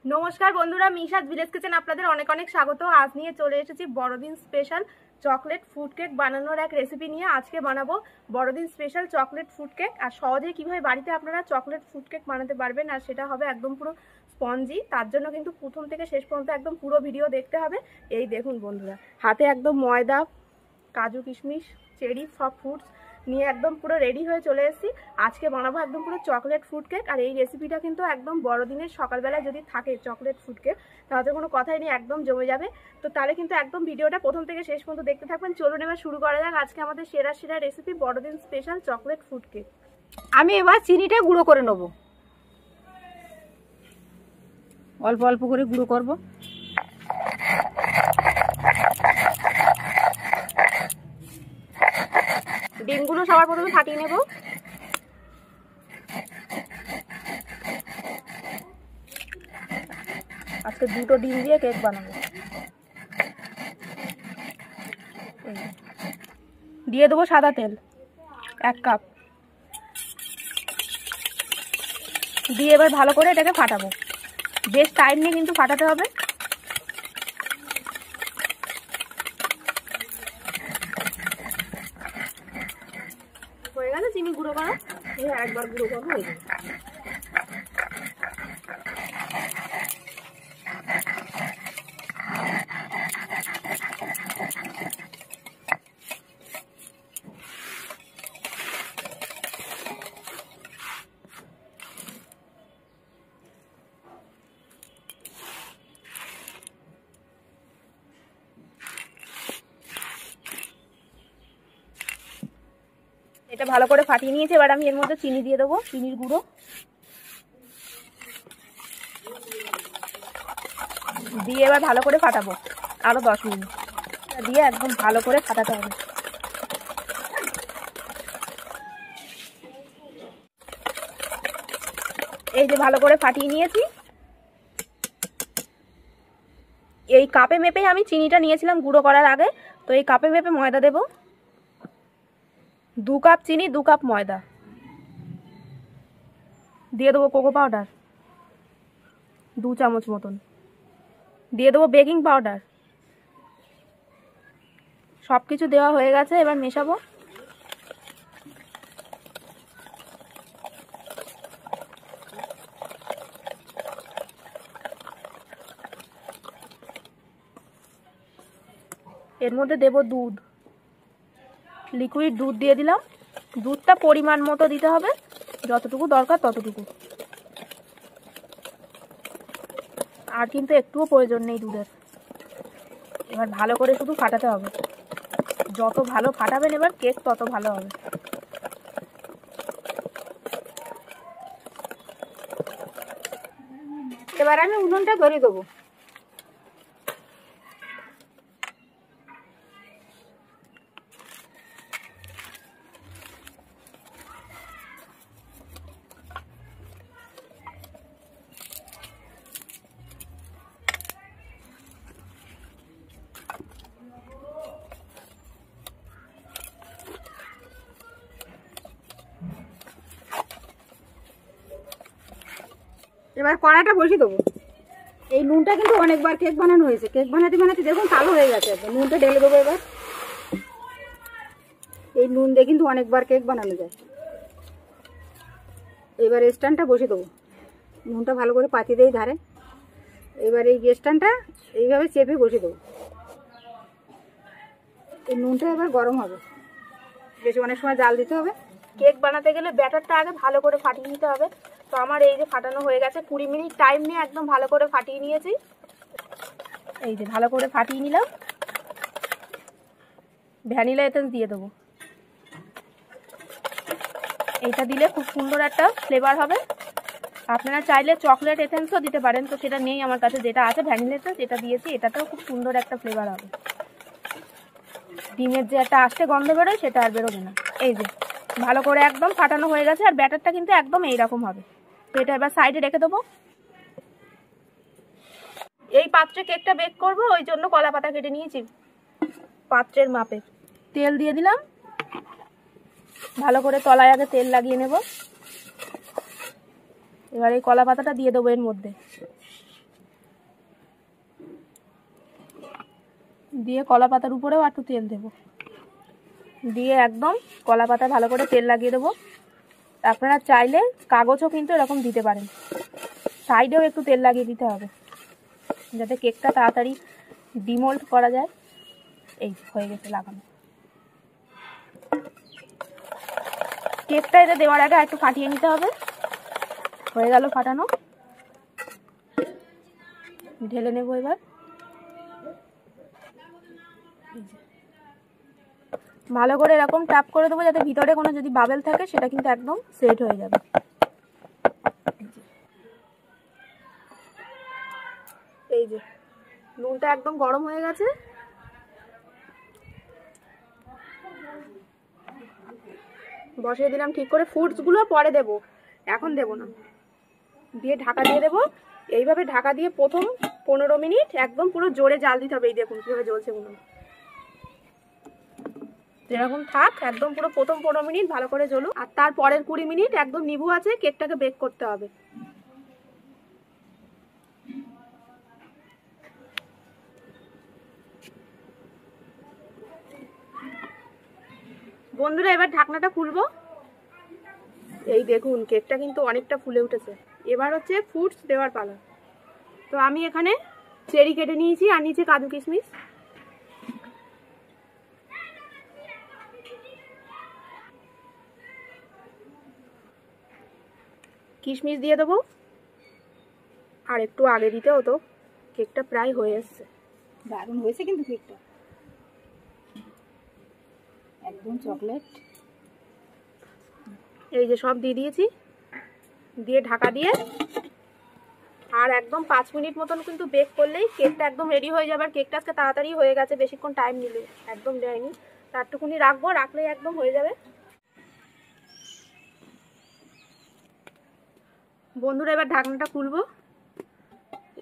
নমস্কার বন্ধুরা, মিশাদ village kitchen আপনাদের অনেক অনেক স্বাগত। আজ নিয়ে চলে এসেছি বড়দিন স্পেশাল চকলেট ফুড কেক বানানোর এক রেসিপি নিয়ে। আজকে বানাবো বড়দিন স্পেশাল চকলেট ফুড কেক, আর সহজে কিভাবে বাড়িতে আপনারা চকলেট ফুড কেক বানাতে পারবেন, আর সেটা হবে একদম পুরো স্পঞ্জি। তার জন্য কিন্তু প্রথম থেকে শেষ পর্যন্ত একদম পুরো ভিডিও দেখতে হবে। এই দেখুন বন্ধুরা, হাতে একদম ময়দা, কাজু কিশমিশ, চেরি, সব ফ্রুটস নিয়ে একদম পুরো রেডি হয়ে চলে এসেছি। আজকে বানাবো একদম পুরো চকলেট ফুড কেক। আর এই রেসিপিটা কিন্তু একদম বড়দিনের সকালবেলায় যদি থাকে চকলেট ফুড কেক, তাহলে কোনো কথাই নেই, একদম জমে যাবে। তো তাহলে কিন্তু একদম ভিডিওটা প্রথম থেকে শেষ পর্যন্ত দেখতে থাকবেন। চলুন এবার শুরু করা যাক আজকে আমাদের সেরা সেরা রেসিপি বড়দিন স্পেশাল চকলেট ফুড কেক। আমি এবার চিনিটা গুঁড়ো করে নেব, অল্প অল্প করে গুঁড়ো করব। ডিমগুলো সবার প্রথমে ফাটিয়ে নেব। আজকে দুটো ডিম দিয়ে কেক বানাবো। দিয়ে দেবো সাদা তেল 1 কাপ, দিয়ে এবার ভালো করে এটাকে ফাটাবো। বেশ টাইম নিয়ে কিন্তু ফাটাতে হবে। হয়ে গেছে চিনি গুঁড়ো করা, একবার গুঁড়ো করবো হয়ে যাবে। এটা ভালো করে ফাটিয়ে নিয়েছি। এবার আমি এর মধ্যে চিনি দিয়ে দেবো, চিনির গুঁড়ো দিয়ে এবার ভালো করে ফাটাবো আরো 10 মিনিট। দিয়ে একদম ভালো করে ফাটাতে হবে। এই যে ভালো করে ফাটিয়ে নিয়েছি। এই কাপে মেপেই আমি চিনিটা নিয়েছিলাম গুঁড়ো করার আগে, তো এই কাপে মেপে ময়দা দেব। 2 কাপ চিনি, 2 কাপ ময়দা। দিয়ে দেবো কোকো পাউডার 2 চামচ মতন। দিয়ে দেবো বেকিং পাউডার। সব কিছু দেওয়া হয়ে গেছে, এবার মেশাবো। এর মধ্যে দেব দুধ, লিকুইড দুধ দিয়ে দিলাম। দুধটা পরিমাণ মতো দিতে হবে, যতটুকু দরকার ততটুকু, আর কিন্তু একটুও প্রয়োজন নেই দুধের। এবার ভালো করে শুধু ফাটাতে হবে। যত ভালো ফাটাবেন এবার কেক তত ভালো হবে। এবার আমি উনুনটা ধরিয়ে দেবো। এবার কড়াটা বসিয়ে দেবো। এই নুনটা কিন্তু অনেকবার কেক বানানো হয়েছে, কেক বানাতে বানাতে দেখুন কালো হয়ে গেছে। নুনটা ঢেলে দেবো এবার। এই নুন দিয়ে কিন্তু অনেকবার কেক বানানো যায়। এবার স্ট্যান্ডটা বসিয়ে দেবো। নুনটা ভালো করে পাতি দিয়ে ধারে। এবার এই স্ট্যান্ডটা এইভাবে চেপে বসিয়ে দেবো। এই নুনটা এবার গরম হবে, বেশি অনেক সময় জাল দিতে হবে। কেক বানাতে গেলে ব্যাটারটা আগে ভালো করে ফাটিয়ে নিতে হবে। তো আমার এই যে ফাটানো হয়ে গেছে, 20 মিনিট টাইম নিয়ে একদম ভালো করে ফাটিয়ে নিয়েছি। এই যে ভালো করে ফাটিয়ে নিলাম। ভ্যানিলা এসেন্স দিয়ে দেবো। এইটা দিলে খুব সুন্দর একটা ফ্লেভার হবে। আপনারা চাইলে চকলেট এসেন্সও দিতে পারেন, তো সেটা নেই আমার কাছে। যেটা আছে ভ্যানিলা এসেন্স, এটা দিয়েছি। এটাতেও খুব সুন্দর একটা ফ্লেভার হবে। ডিমের যে একটা আস্তে গন্ধ বেরোয় সেটা আর বেরোবে না। এই যে ভালো করে একদম ফাটানো হয়ে গেছে, আর ব্যাটারটা কিন্তু একদম এইরকম হবে। তো এটা এবার সাইডে রেখে দেবো। এই পাত্রে কেকটা বেক করব, ওই জন্য কলা পাতা কেটে নিয়েছি পাত্রের মাপে। তেল দিয়ে দিলাম। ভালো করে তলায় আগে তেল লাগিয়ে নেব। এবার এই কলা পাতাটা দিয়ে দেবো এর মধ্যে। দিয়ে কলা পাতার উপরেও একটু তেল দেবো, দিয়ে একদম কলা পাতা ভালো করে তেল লাগিয়ে দেবো। আপনারা চাইলে কাগজও কিন্তু এরকম দিতে পারেন, সাইডেও একটু তেল লাগিয়ে দিতে হবে যাতে কেকটা তাড়াতাড়ি ডিমোল্ড করা যায়। এই হয়ে গেছে লাগানো। কেকটা এটা দেওয়ার আগে একটু ফাটিয়ে নিতে হবে। হয়ে গেল ফাটানো, ঢেলে নেব এবার। ভালো করে এরকম ট্যাপ করে দেবো যাতে ভিতরে কোনো যদি বাবেল থাকে সেটা কিন্তু একদম সেট হয়ে যাবে। এই যে নুনটা একদম গরম হয়ে গেছে, বসিয়ে দিলাম ঠিক করে। ফুডসগুলো পরে দেব, এখন দেব না। দিয়ে ঢাকা দিয়ে দেবো। এইভাবে ঢাকা দিয়ে প্রথম 15 মিনিট একদম পুরো জোরে জাল দিতে হবে। এই দেখুন কীভাবে জ্বলছে উনুন, এরকম থাক একদম পুরো প্রথম 15 মিনিট ভালো করে জ্বলো। আর তার পরের 20 মিনিট একদম নিভু আছে কেকটাকে বেক করতে হবে। বন্ধুরা এবার ঢাকনাটা খুলবো। এই দেখুন কেকটা কিন্তু অনেকটা ফুলে উঠেছে। এবার হচ্ছে ফ্রুটস দেওয়ার পালা। তো আমি এখানে চেরি কেটে নিয়েছি আর নিচে কাজু কিশমিশ। কিশমিশ দিয়ে দেবো, আর একটু আগে দিতে হতো, কেকটা প্রায় হয়ে এসছে। দারুণ হয়েছে কিন্তু কেকটা, একদম চকলেট। এই যে সব দিয়ে দিয়েছি, দিয়ে ঢাকা দিয়ে আর একদম 5 মিনিট মতন কিন্তু বেক করলেই কেকটা একদম রেডি হয়ে যাবে। আর কেকটা আজকে তাড়াতাড়ি হয়ে গেছে, বেশিক্ষণ টাইম নিলে একদম দেয়নি। তারটুকুনি রাখবো, রাখলেই একদম হয়ে যাবে। বন্ধুরা এবার ঢাকনাটা খুলবো।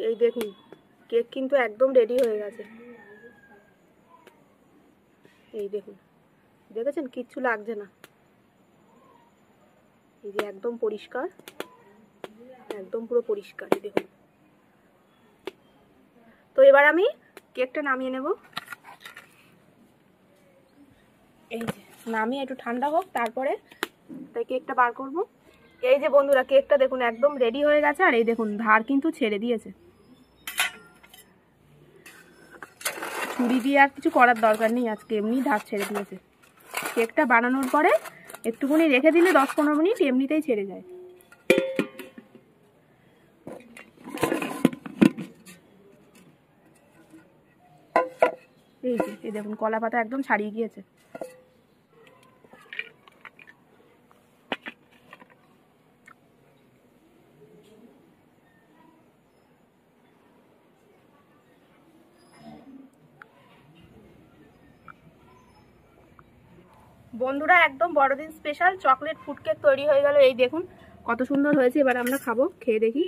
এই দেখুন কেক কিন্তু একদম রেডি হয়ে গেছে। এই দেখুন, দেখেছেন কিচ্ছু লাগছে না। এই যে একদম পরিষ্কার, একদম পুরো পরিষ্কার। এই দেখুন। তো এবার আমি কেকটা নামিয়ে নেব। এই যে নামিয়ে একটু ঠান্ডা হোক, তারপরে তাই কেকটা বার করব। এই যে বন্ধুরা কেকটা দেখুন একদম রেডি হয়ে গেছে। আর এই দেখুন ধার কিন্তু ছেড়ে দিয়েছে। ছুরি দিয়ে আর কিছু করার দরকার নেই, আজকে এমনি ধার ছেড়ে দিয়েছে। কেকটা বানানোর পরে একটুখানি রেখে দিলে 10-15 মিনিট এমনিতেই ছেড়ে যায়। এই যে এই দেখুন কলা পাতা একদম ছাড়িয়ে গিয়েছে। বন্ধুরা একদম বড়দিন স্পেশাল চকলেট ফুড কেক তৈরি হয়ে গেল। এই দেখুন কত সুন্দর হয়েছে। এবার আমরা খাবো, খেয়ে দেখি।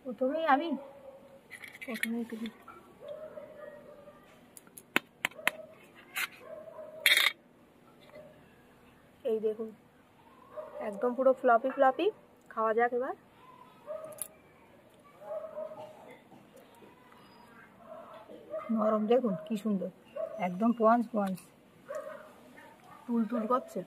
প্রথমেই আমি এই দেখুন একদম পুরো ফ্লপি ফ্লপি। খাওয়া যাক এবার। নরম দেখুন কি সুন্দর, একদম স্পঞ্জ স্পঞ্জ, তুল তুল করছে।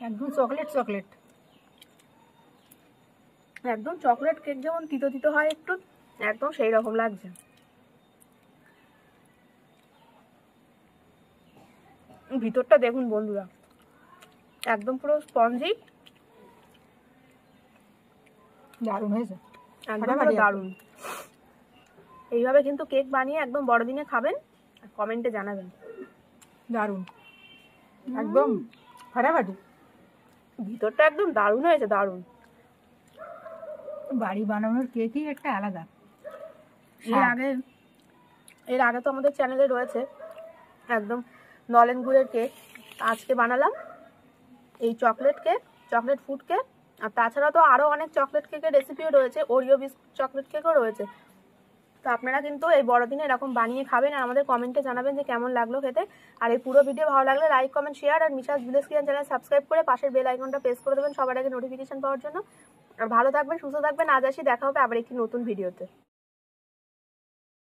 একদম চকলেট চকলেট। একদম চকলেট কেক যেমন তিতো তিতো হয় একটু, একদম সেই রকম লাগছে। ভিতরটা দেখুন বন্ধুরা একদম পুরো স্পঞ্জি, দারুণ হয়েছে, একদম দারুণ। এইভাবে কিন্তু কেক বানিয়ে একদম বড়দিনে খাবেন আর কমেন্টে জানাবেন। দারুণ, একদম ফাটাফাটি। ভিতরটা একদম দারুণ হয়েছে, দারুণ। বাড়ি বানানোর কেকই একটা আলাদা। এর আগে তো আমাদের চ্যানেলে রয়েছে একদম নলেন গুড়ের কেক। আজকে বানালাম এই chocolate cake, chocolate fudge cake. আর তাছাড়া তো আরও অনেক চকলেট কেকের রেসিপিও রয়েছে, ওরিও বিস্কুট চকলেট কেকও রয়েছে। তো আপনারা কিন্তু এই বড়দিনে এরকম বানিয়ে খাবেন আর আমাদের কমেন্টে জানাবেন যে কেমন লাগলো খেতে। আর এই পুরো ভিডিও ভালো লাগলে লাইক, কমেন্ট, শেয়ার আর মিশাস ভিলেজ কিচেন চ্যানেল সাবস্ক্রাইব করে পাশের বেল আইকনটা প্রেস করে দেবেন সবার আগে নোটিফিকেশন পাওয়ার জন্য। আর ভালো থাকবেন, সুস্থ থাকবেন। আজ আসি, দেখা হবে আবার একটি নতুন ভিডিওতে।